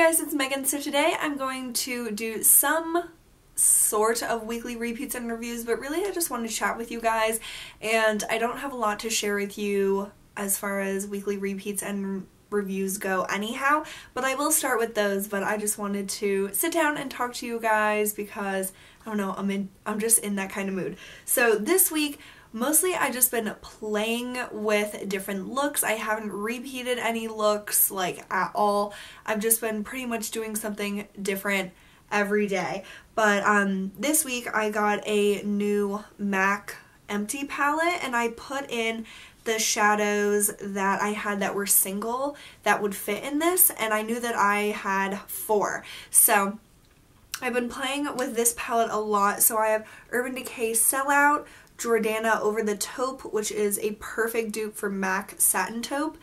guys, it's Megan. So today I'm going to do some sort of weekly repeats and reviews, but really I just want to chat with you guys, and I don't have a lot to share with you as far as weekly repeats and reviews go anyhow, but I will start with those. But I just wanted to sit down and talk to you guys because I don't know, I'm just in that kind of mood. So this week mostly I've just been playing with different looks. I haven't repeated any looks like at all. I've just been pretty much doing something different every day. But this week I got a new MAC empty palette, and I put in the shadows that I had that were single that would fit in this, and I knew that I had 4. So I've been playing with this palette a lot. So I have Urban Decay Sellout, Jordana Over the Taupe, which is a perfect dupe for MAC Satin Taupe,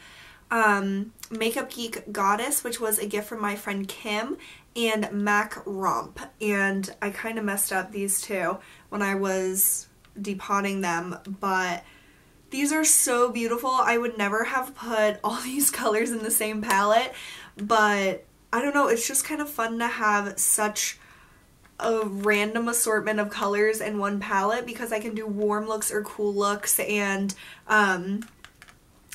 Makeup Geek Goddess, which was a gift from my friend Kim, and MAC Romp. And I kind of messed up these two when I was depotting them, but these are so beautiful. I would never have put all these colors in the same palette, but I don't know, it's just kind of fun to have such a random assortment of colors in one palette because I can do warm looks or cool looks, and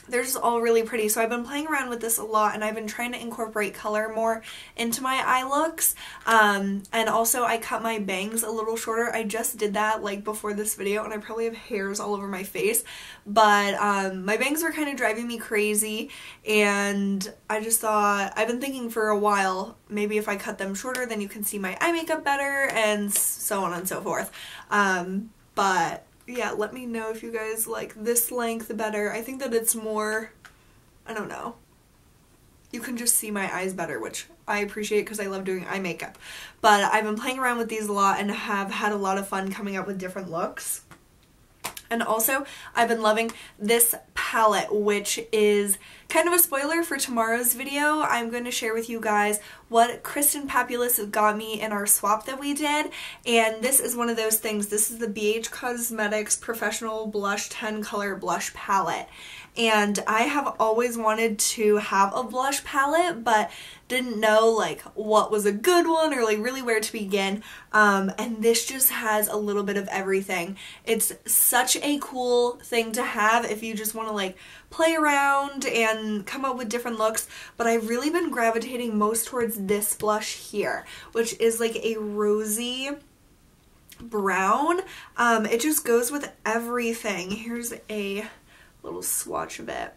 they're just all really pretty. So I've been playing around with this a lot, and I've been trying to incorporate color more into my eye looks. And also I cut my bangs a little shorter. I just did that like before this video, and I probably have hairs all over my face, but my bangs were kind of driving me crazy, and I just thought, I've been thinking for a while, maybe if I cut them shorter then you can see my eye makeup better, and so on and so forth. But yeah, let me know if you guys like this length better. I think that it's more, I don't know, you can just see my eyes better, which I appreciate because I love doing eye makeup. But I've been playing around with these a lot and have had a lot of fun coming up with different looks. And also, I've been loving this palette, which is kind of a spoiler for tomorrow's video. I'm going to share with you guys what Kristen Papulus got me in our swap that we did. And this is one of those things. This is the BH Cosmetics Professional Blush 10 Color Blush Palette. And I have always wanted to have a blush palette, but didn't know like what was a good one or like really where to begin. And this just has a little bit of everything. It's such a cool thing to have if you just want to like play around and come up with different looks. But I've really been gravitating most towards this blush here, which is like a rosy brown. It just goes with everything. Here's a little swatch of it.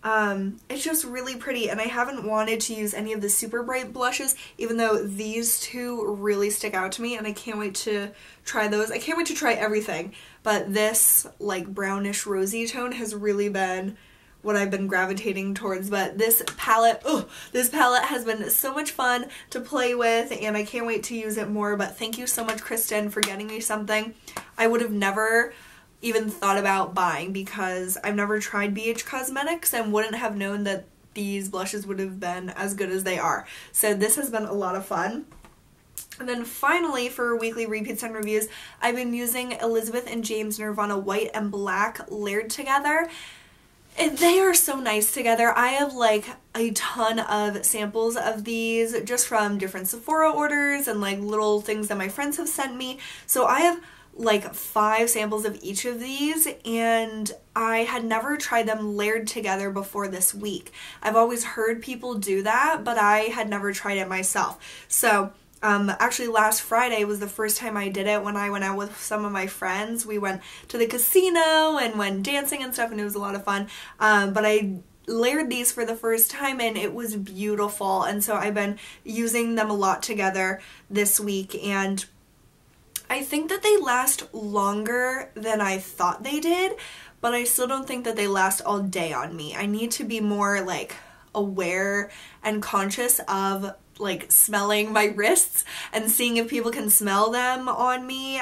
It's just really pretty, and I haven't wanted to use any of the super bright blushes, even though these two really stick out to me, and I can't wait to try those. I can't wait to try everything, but this like brownish rosy tone has really been what I've been gravitating towards. But this palette has been so much fun to play with, and I can't wait to use it more. But thank you so much, Kristen, for getting me something I would have never even thought about buying, because I've never tried BH Cosmetics and wouldn't have known that these blushes would have been as good as they are. So this has been a lot of fun. And then finally, for weekly repeats and reviews, I've been using Elizabeth and James Nirvana White and Black layered together. And they are so nice together. I have like a ton of samples of these just from different Sephora orders and like little things that my friends have sent me. So I have like 5 samples of each of these, and I had never tried them layered together before this week. I've always heard people do that, but I had never tried it myself. So actually last Friday was the first time I did it when I went out with some of my friends. We went to the casino and went dancing and stuff, and it was a lot of fun. But I layered these for the first time, and it was beautiful, and so I've been using them a lot together this week, and I think that they last longer than I thought they did, but I still don't think that they last all day on me. I need to be more like aware and conscious of like smelling my wrists and seeing if people can smell them on me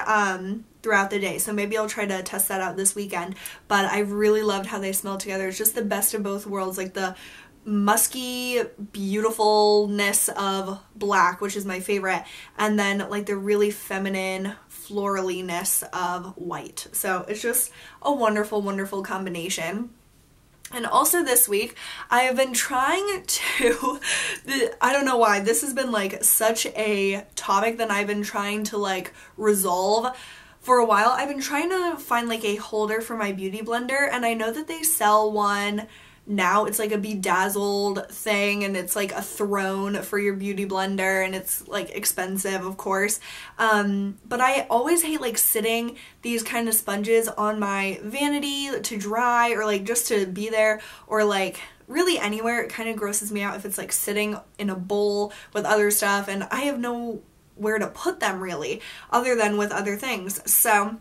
throughout the day. So maybe I'll try to test that out this weekend. But I really loved how they smell together. It's just the best of both worlds, like the musky beautifulness of black, which is my favorite, and then like the really feminine florally-ness of white. So it's just a wonderful, wonderful combination. And also this week, I have been trying to, I don't know why, this has been like such a topic that I've been trying to like resolve for a while. I've been trying to find like a holder for my beauty blender, and I know that they sell one now. It's like a bedazzled thing, and it's like a throne for your beauty blender, and it's like expensive, of course. But I always hate like sitting these kind of sponges on my vanity to dry, or like just to be there, or like really anywhere. It kind of grosses me out if it's like sitting in a bowl with other stuff, and I have nowhere to put them really other than with other things. So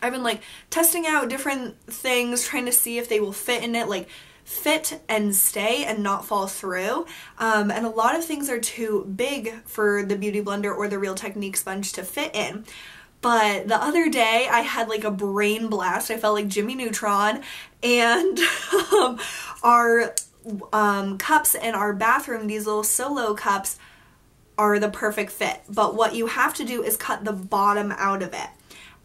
I've been like testing out different things, trying to see if they will fit in it, like fit and stay and not fall through. And a lot of things are too big for the Beauty Blender or the Real Technique sponge to fit in. But the other day I had like a brain blast. I felt like Jimmy Neutron, and our cups in our bathroom, these little solo cups, are the perfect fit. But what you have to do is cut the bottom out of it,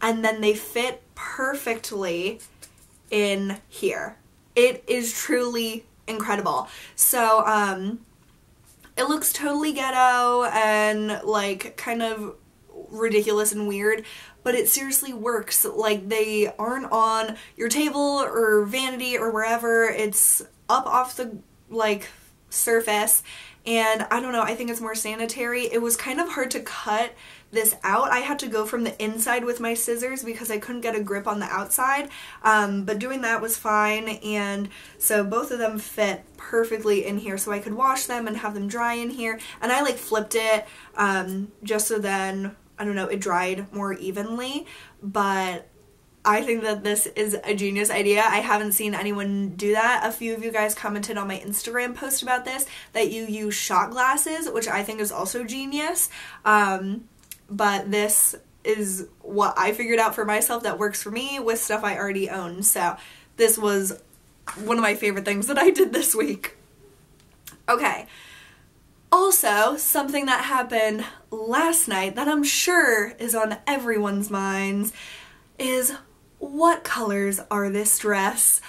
and then they fit perfectly in here. It is truly incredible. So it looks totally ghetto and like kind of ridiculous and weird, but it seriously works. Like, they aren't on your table or vanity or wherever. It's up off the like surface, and I don't know, I think it's more sanitary. It was kind of hard to cut this out. I had to go from the inside with my scissors because I couldn't get a grip on the outside, but doing that was fine. And so both of them fit perfectly in here, so I could wash them and have them dry in here. And I like flipped it just so then, I don't know, it dried more evenly. But I think that this is a genius idea. I haven't seen anyone do that. A few of you guys commented on my Instagram post about this, that you use shot glasses, which I think is also genius. But this is what I figured out for myself that works for me with stuff I already own. So this was one of my favorite things that I did this week. Okay. Also, something that happened last night that I'm sure is on everyone's minds is, what colors are this dress?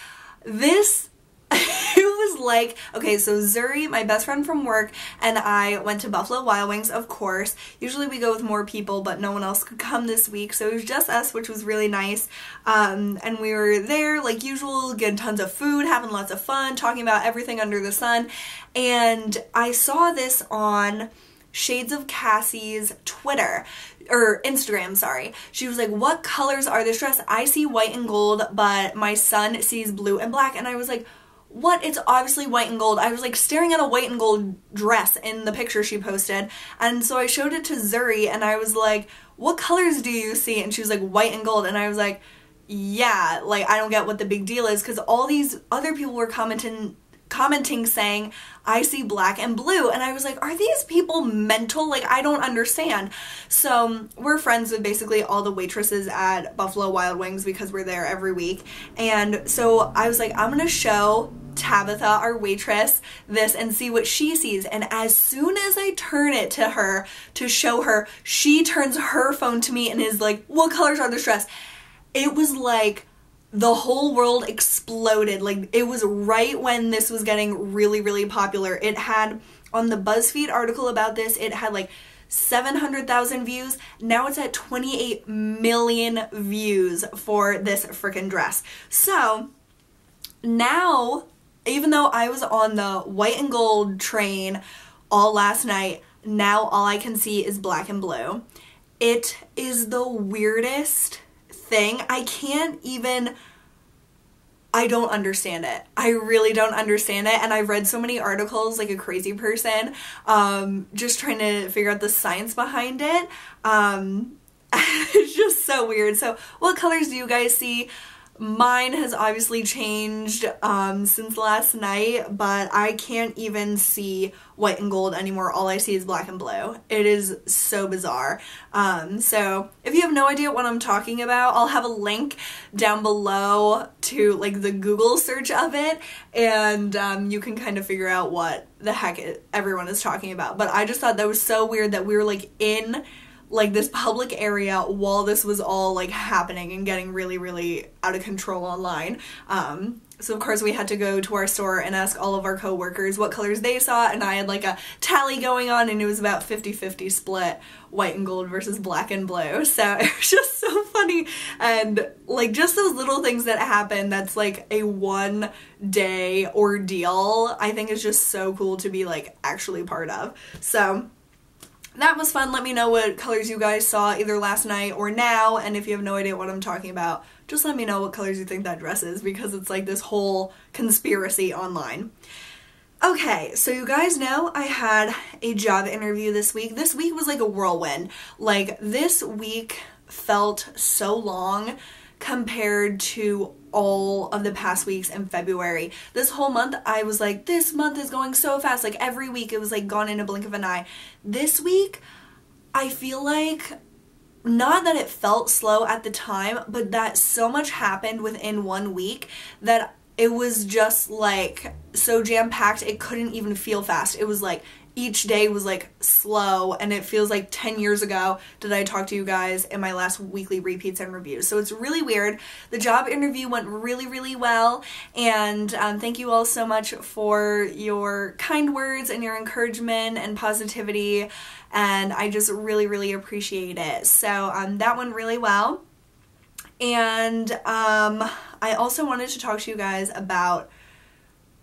This it was like, okay, so Zuri, my best friend from work, and I went to Buffalo Wild Wings, of course. Usually we go with more people, but no one else could come this week, so it was just us, which was really nice. And we were there like usual, getting tons of food, having lots of fun, talking about everything under the sun. And I saw this on Shades of Cassie's Twitter, or Instagram, sorry. She was like, what colors are this dress? I see white and gold, but my son sees blue and black. And I was like, what? It's obviously white and gold. I was like staring at a white and gold dress in the picture she posted. And so I showed it to Zuri, and I was like, what colors do you see? And she was like, white and gold. And I was like, yeah, like, I don't get what the big deal is, because all these other people were commenting saying, I see black and blue. And I was like, are these people mental? Like, I don't understand. So we're friends with basically all the waitresses at Buffalo Wild Wings because we're there every week. And so I was like, I'm gonna show Tabitha, our waitress, this and see what she sees. And as soon as I turn it to her to show her, she turns her phone to me and is like, what colors are this dress? It was like the whole world exploded. Like, it was right when this was getting really, really popular. It had, on the BuzzFeed article about this, it had like 700,000 views. Now it's at 28 million views for this freaking dress. So now, even though I was on the white and gold train all last night, now all I can see is black and blue. It is the weirdest thing. I don't understand it. I really don't understand it. And I've read so many articles like a crazy person, just trying to figure out the science behind it. It's just so weird. So what colors do you guys see? Mine has obviously changed since last night, but I can't even see white and gold anymore. All I see is black and blue. It is so bizarre. So if you have no idea what I'm talking about, I'll have a link down below to like the Google search of it, and you can kind of figure out what the heck everyone is talking about. But I just thought that was so weird that we were like in like this public area while this was all like happening and getting really, really out of control online. So of course we had to go to our store and ask all of our co-workers what colors they saw, and I had like a tally going on, and it was about 50-50 split, white and gold versus black and blue. So it was just so funny, and like just those little things that happen that's like a one day ordeal, I think is just so cool to be like actually part of. So that was fun. Let me know what colors you guys saw either last night or now, and if you have no idea what I'm talking about, just let me know what colors you think that dress is, because it's like this whole conspiracy online. Okay, so you guys know I had a job interview this week. This week was like a whirlwind. Like, this week felt so long compared to all of the past weeks in February. This whole month, I was like, this month is going so fast. Like, every week it was like gone in a blink of an eye. This week, I feel like, not that it felt slow at the time, but that so much happened within 1 week that it was just like so jam-packed it couldn't even feel fast. It was like each day was like slow, and it feels like 10 years ago did I talk to you guys in my last weekly repeats and reviews. So it's really weird. The job interview went really, really well, and thank you all so much for your kind words and your encouragement and positivity, and I just really, really appreciate it. So that went really well. And I also wanted to talk to you guys about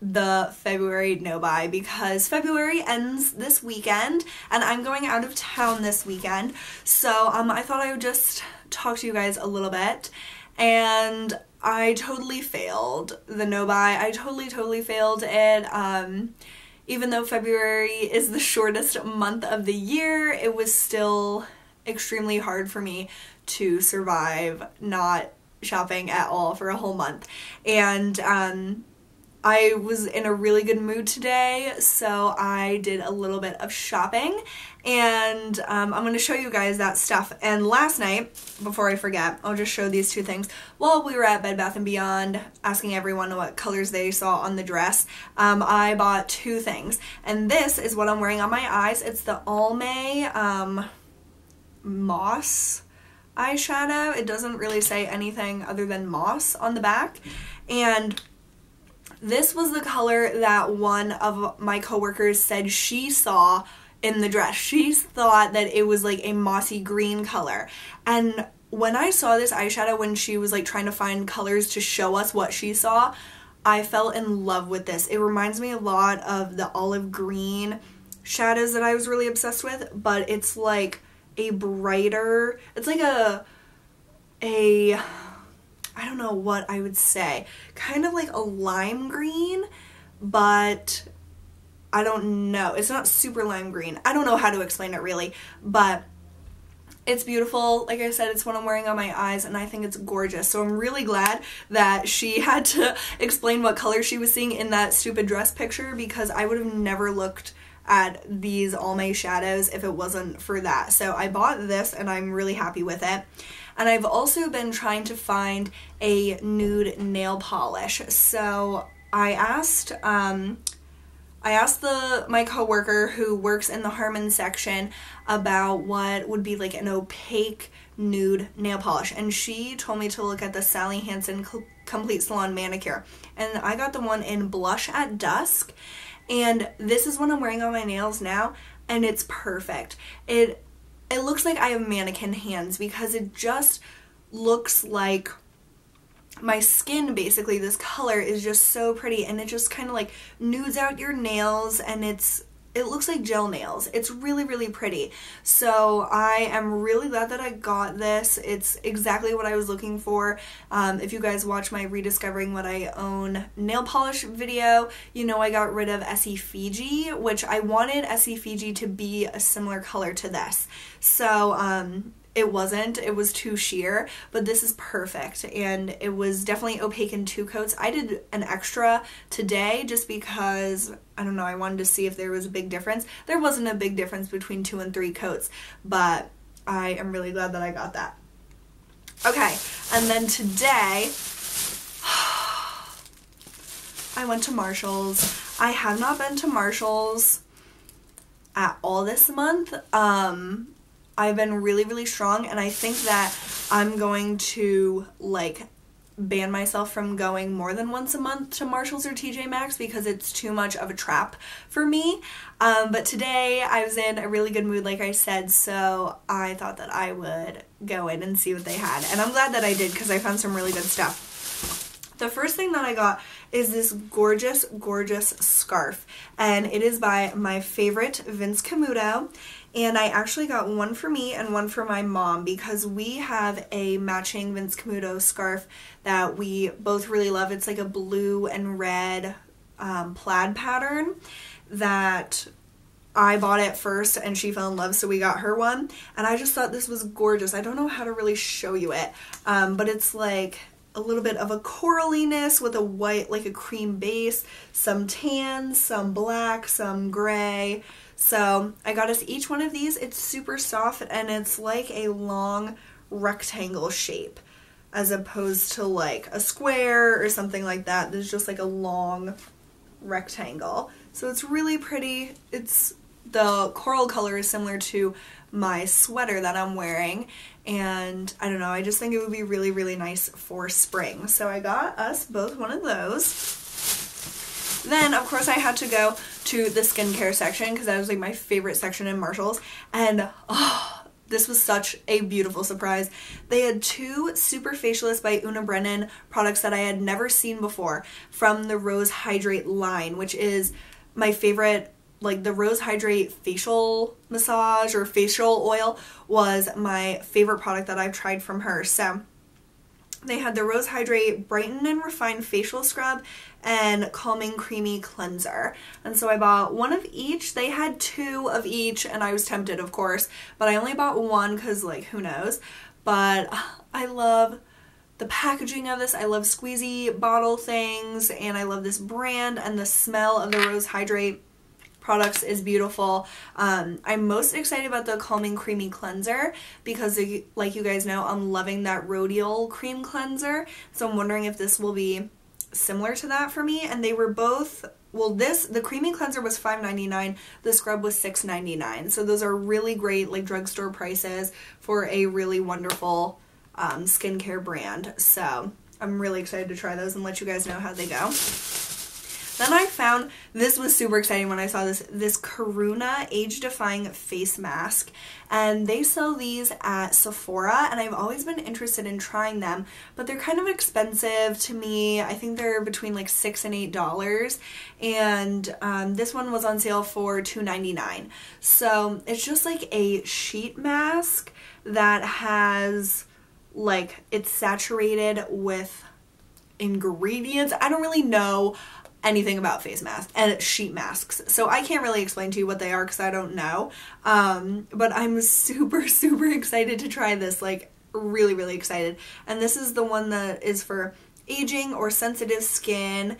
the February no-buy, because February ends this weekend and I'm going out of town this weekend. So I thought I would just talk to you guys a little bit, and I totally failed the no-buy. I totally failed it. Even though February is the shortest month of the year, it was still extremely hard for me to survive not shopping at all for a whole month. And I was in a really good mood today, so I did a little bit of shopping, and I'm going to show you guys that stuff. And last night, before I forget, I'll just show these two things. While we were at Bed Bath & Beyond asking everyone what colors they saw on the dress, I bought two things, and this is what I'm wearing on my eyes. It's the Almay Moss eyeshadow. It doesn't really say anything other than moss on the back, and this was the color that one of my coworkers said she saw in the dress. She thought that it was like a mossy green color, and when I saw this eyeshadow, when she was like trying to find colors to show us what she saw, I fell in love with this. It reminds me a lot of the olive green shadows that I was really obsessed with, but it's like a brighter, it's like a I don't know what I would say, kind of like a lime green, but I don't know, it's not super lime green. I don't know how to explain it really, but it's beautiful. Like I said, it's what I'm wearing on my eyes, and I think it's gorgeous. So I'm really glad that she had to explain what color she was seeing in that stupid dress picture, because I would have never looked at these Almay shadows if it wasn't for that. So I bought this, and I'm really happy with it. And I've also been trying to find a nude nail polish. So I asked my coworker who works in the Harmon section about what would be like an opaque nude nail polish, and she told me to look at the Hansen Complete Salon Manicure, and I got the one in Blush at Dusk, and this is what I'm wearing on my nails now, and it's perfect. It looks like I have mannequin hands, because it just looks like my skin, basically. This color is just so pretty, and it just kind of like nudes out your nails, and it looks like gel nails. It's really, really pretty. So I am really glad that I got this. It's exactly what I was looking for. If you guys watch my Rediscovering What I Own nail polish video, you know I got rid of Essie Fiji, which I wanted Essie Fiji to be a similar color to this. So it wasn't. It was too sheer, but this is perfect, and it was definitely opaque in 2 coats. I did an extra today just because, I don't know, I wanted to see if there was a big difference. There wasn't a big difference between 2 and 3 coats, but I am really glad that I got that. Okay, and then today, I went to Marshall's. I have not been to Marshall's at all this month. I've been really, really strong, and I think that I'm going to, like, ban myself from going more than once a month to Marshalls or TJ Maxx because it's too much of a trap for me. But today I was in a really good mood, like I said, so I thought that I would go in and see what they had. And I'm glad that I did because I found some really good stuff. The first thing that I got is this gorgeous, gorgeous scarf, and it is by my favorite Vince Camuto, and I actually got one for me and one for my mom because we have a matching Vince Camuto scarf that we both really love. It's like a blue and red plaid pattern that I bought it first and she fell in love, so we got her one, and I just thought this was gorgeous. I don't know how to really show you it, but it's like a little bit of a coraliness with a white, like a cream base, some tan, some black, some gray. So I got us each one of these. It's super soft and it's like a long rectangle shape as opposed to like a square or something like that. There's just like a long rectangle. So it's really pretty. The coral color is similar to my sweater that I'm wearing, and I don't know, I just think it would be really, really nice for spring. So I got us both one of those. Then, of course, I had to go to the skincare section because that was like my favorite section in Marshalls, and this was such a beautiful surprise. They had two Super Facialist by Brennan products that I had never seen before from the Rose Hydrate line, which is my favorite. Like, the Rose Hydrate facial massage or facial oil was my favorite product that I've tried from her. So they had the Rose Hydrate Brighten and Refine Facial Scrub and Calming Creamy Cleanser. And so I bought one of each. They had two of each, and I was tempted, of course, but I only bought one because, like, who knows. But I love the packaging of this. I love squeezy bottle things, and I love this brand, and the smell of the Rose Hydrate products is beautiful. I'm most excited about the Calming Creamy Cleanser because, like you guys know, I'm loving that rhodial cream cleanser, so I'm wondering if this will be similar to that for me. And they were both, well, the creamy cleanser was $5.99, the scrub was $6.99, so those are really great, like, drugstore prices for a really wonderful skincare brand. So I'm really excited to try those and let you guys know how they go. Then I found, this was super exciting when I saw this Karuna Age-Defying face mask, and they sell these at Sephora, and I've always been interested in trying them, but they're kind of expensive to me. I think they're between like $6 and $8, and this one was on sale for $2.99. So it's just like a sheet mask that has, like, it's saturated with ingredients. I don't really know anything about face masks and sheet masks, so I can't really explain to you what they are because I don't know, but I'm super, super excited to try this, like, really, really excited. And this is the one that is for aging or sensitive skin,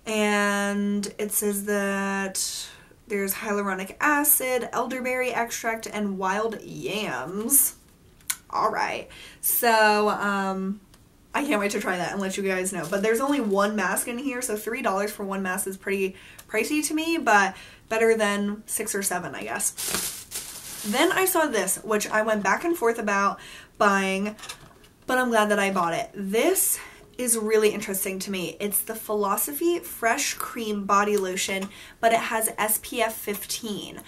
and it says that there's hyaluronic acid, elderberry extract, and wild yams. Alright, so I can't wait to try that and let you guys know. But there's only one mask in here, so $3 for one mask is pretty pricey to me, but better than $6 or $7, I guess. Then I saw this, which I went back and forth about buying, but I'm glad that I bought it. This is really interesting to me. It's the Philosophy Fresh Cream Body Lotion, but it has SPF 15.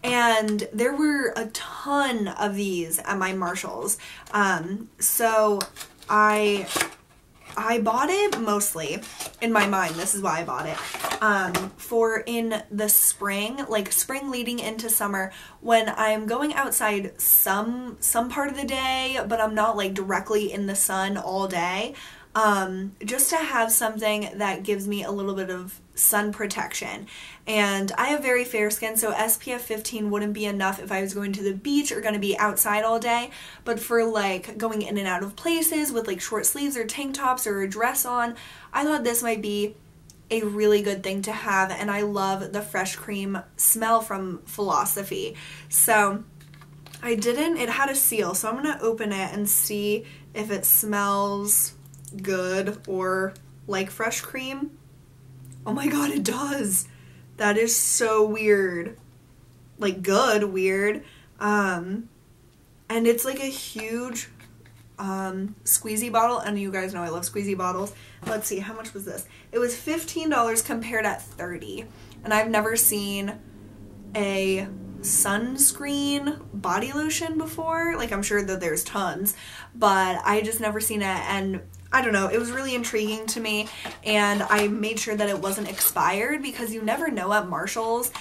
And there were a ton of these at my Marshalls. So I bought it mostly, in my mind, this is why I bought it, for in the spring, like spring leading into summer, when I'm going outside some part of the day, but I'm not like directly in the sun all day, just to have something that gives me a little bit of sun protection. And I have very fair skin, so SPF 15 wouldn't be enough if I was going to the beach or going to be outside all day, but for like going in and out of places with like short sleeves or tank tops or a dress on, I thought this might be a really good thing to have. And I love the fresh cream smell from Philosophy. So it had a seal, so I'm gonna open it and see if it smells good or like fresh cream. Oh my god, it does. That is so weird. Like, good weird. and it's like a huge squeezy bottle, and you guys know I love squeezy bottles. Let's see, how much was this? It was $15 compared at $30, and I've never seen a sunscreen body lotion before. Like, I'm sure that there's tons, but I just never seen it, and I don't know, it was really intriguing to me, and I made sure that it wasn't expired because you never know at Marshall's.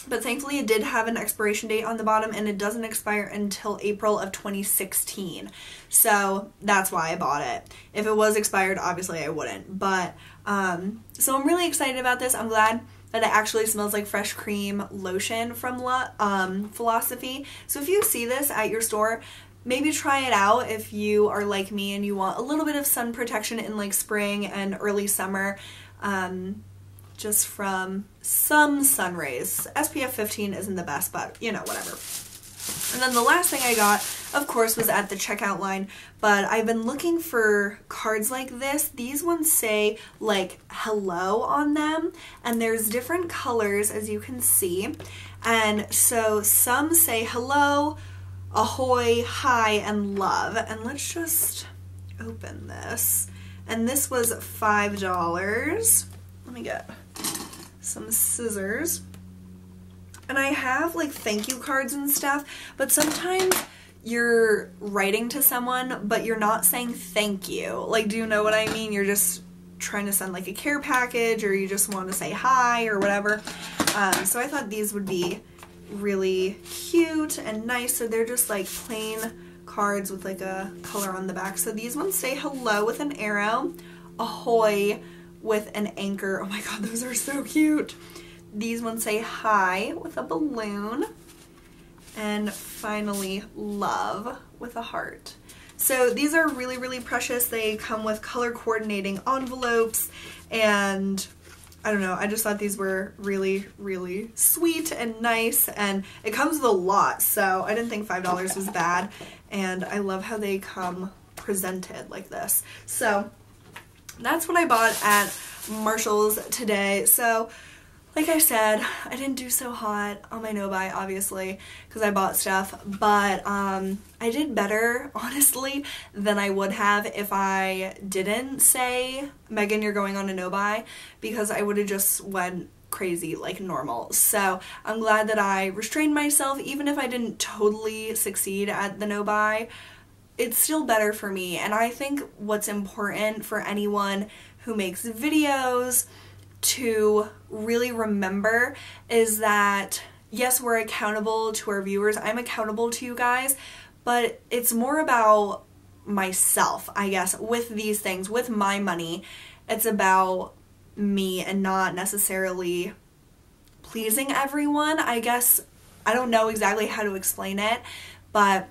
But thankfully it did have an expiration date on the bottom, and it doesn't expire until April of 2016. So that's why I bought it. If it was expired, obviously I wouldn't. But so I'm really excited about this. I'm glad that it actually smells like fresh cream lotion from Philosophy. So if you see this at your store, maybe try it out if you are like me and you want a little bit of sun protection in like spring and early summer, just from some sun rays. SPF 15 isn't the best, but you know, whatever. And then the last thing I got, of course, was at the checkout line, but I've been looking for cards like this. These ones say like hello on them, and there's different colors, as you can see. And so some say hello, ahoy, hi, and love. And let's just open this. And this was $5. Let me get some scissors. And I have like thank you cards and stuff, but sometimes you're writing to someone, but you're not saying thank you. Like, do you know what I mean? You're just trying to send like a care package, or you just want to say hi or whatever. So I thought these would be really cute and nice. So they're just like plain cards with like a color on the back. So these ones say hello with an arrow, ahoy with an anchor. Oh my god, those are so cute. These ones say hi with a balloon, and finally love with a heart. So these are really, really precious. They come with color coordinating envelopes, and I don't know, I just thought these were really, really sweet and nice, and it comes with a lot, so I didn't think $5 was bad, and I love how they come presented like this. So that's what I bought at Marshall's today. So like I said, I didn't do so hot on my no-buy, obviously, because I bought stuff, but I did better, honestly, than I would have if I didn't say, Megan, you're going on a no-buy, because I would have just went crazy like normal. So I'm glad that I restrained myself. Even if I didn't totally succeed at the no-buy, it's still better for me. And I think what's important for anyone who makes videos to really remember is that, yes, we're accountable to our viewers. I'm accountable to you guys, but it's more about myself, I guess, with these things, with my money. It's about me and not necessarily pleasing everyone. I guess I don't know exactly how to explain it, but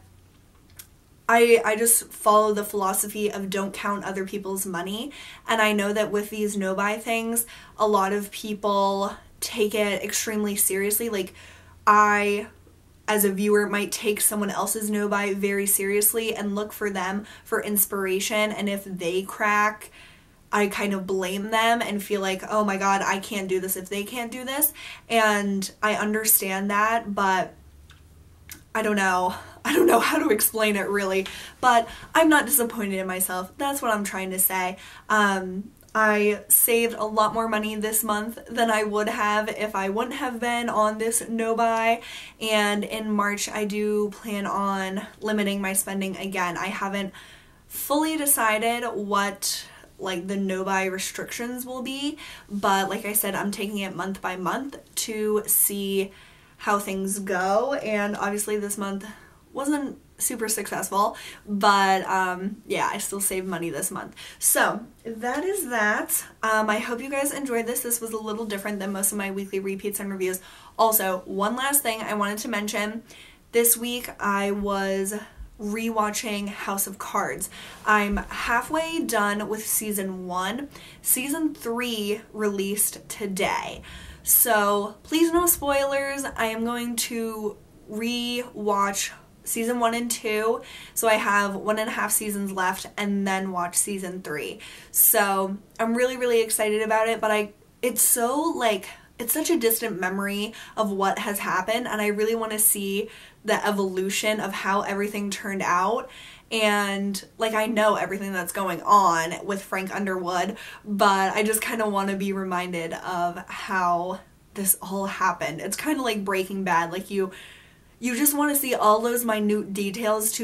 I just follow the philosophy of don't count other people's money. And I know that with these no-buy things, a lot of people take it extremely seriously. Like, I, as a viewer, might take someone else's no-buy very seriously and look for them for inspiration. And if they crack, I kind of blame them and feel like, oh my god, I can't do this if they can't do this. And I understand that, but I don't know how to explain it really, but I'm not disappointed in myself. That's what I'm trying to say. I saved a lot more money this month than I would have if I wouldn't have been on this no-buy, and in March I do plan on limiting my spending again. I haven't fully decided what like the no-buy restrictions will be, but like I said, I'm taking it month by month to see how things go, and obviously this month wasn't super successful, but yeah, I still saved money this month. So that is that. I hope you guys enjoyed this. This was a little different than most of my weekly repeats and reviews. Also, one last thing I wanted to mention. This week I was rewatching House of Cards. I'm halfway done with season 1. Season 3 released today. So please no spoilers. I am going to re-watch season 1 and 2, so I have 1.5 seasons left, and then watch season 3. So I'm really, really excited about it, but it's so like, it's such a distant memory of what has happened, and I really want to see the evolution of how everything turned out. And like, I know everything that's going on with Frank Underwood, but I just kind of want to be reminded of how this all happened. It's kind of like Breaking Bad. Like, you just want to see all those minute details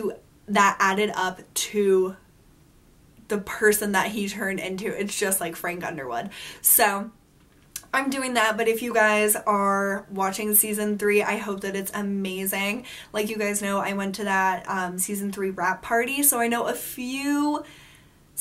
that added up to the person that he turned into. It's just like Frank Underwood. So I'm doing that, but if you guys are watching season 3, I hope that it's amazing. Like you guys know, I went to that season 3 wrap party, so I know a few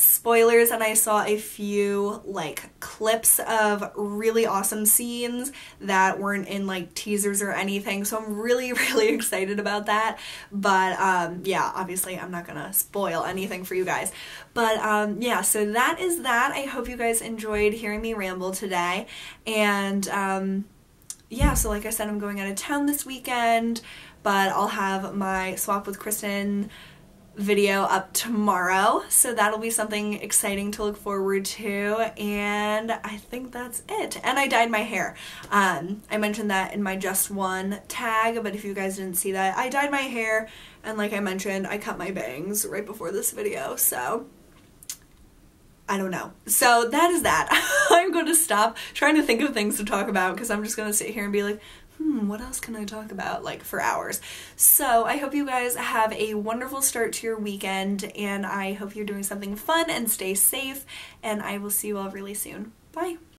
spoilers and I saw a few like clips of really awesome scenes that weren't in like teasers or anything, so I'm really excited about that. But yeah, obviously I'm not gonna spoil anything for you guys, but yeah, so that is that. I hope you guys enjoyed hearing me ramble today, and yeah, so like I said, I'm going out of town this weekend, but I'll have my swap with Kristen video up tomorrow, so that'll be something exciting to look forward to. And I think that's it. And I dyed my hair. I mentioned that in my just one tag, but if you guys didn't see that, I dyed my hair, and like I mentioned, I cut my bangs right before this video, so I don't know. So that is that. I'm going to stop trying to think of things to talk about, because I'm just going to sit here and be like, what else can I talk about, like, for hours? So I hope you guys have a wonderful start to your weekend, and I hope you're doing something fun and stay safe, and I will see you all really soon. Bye!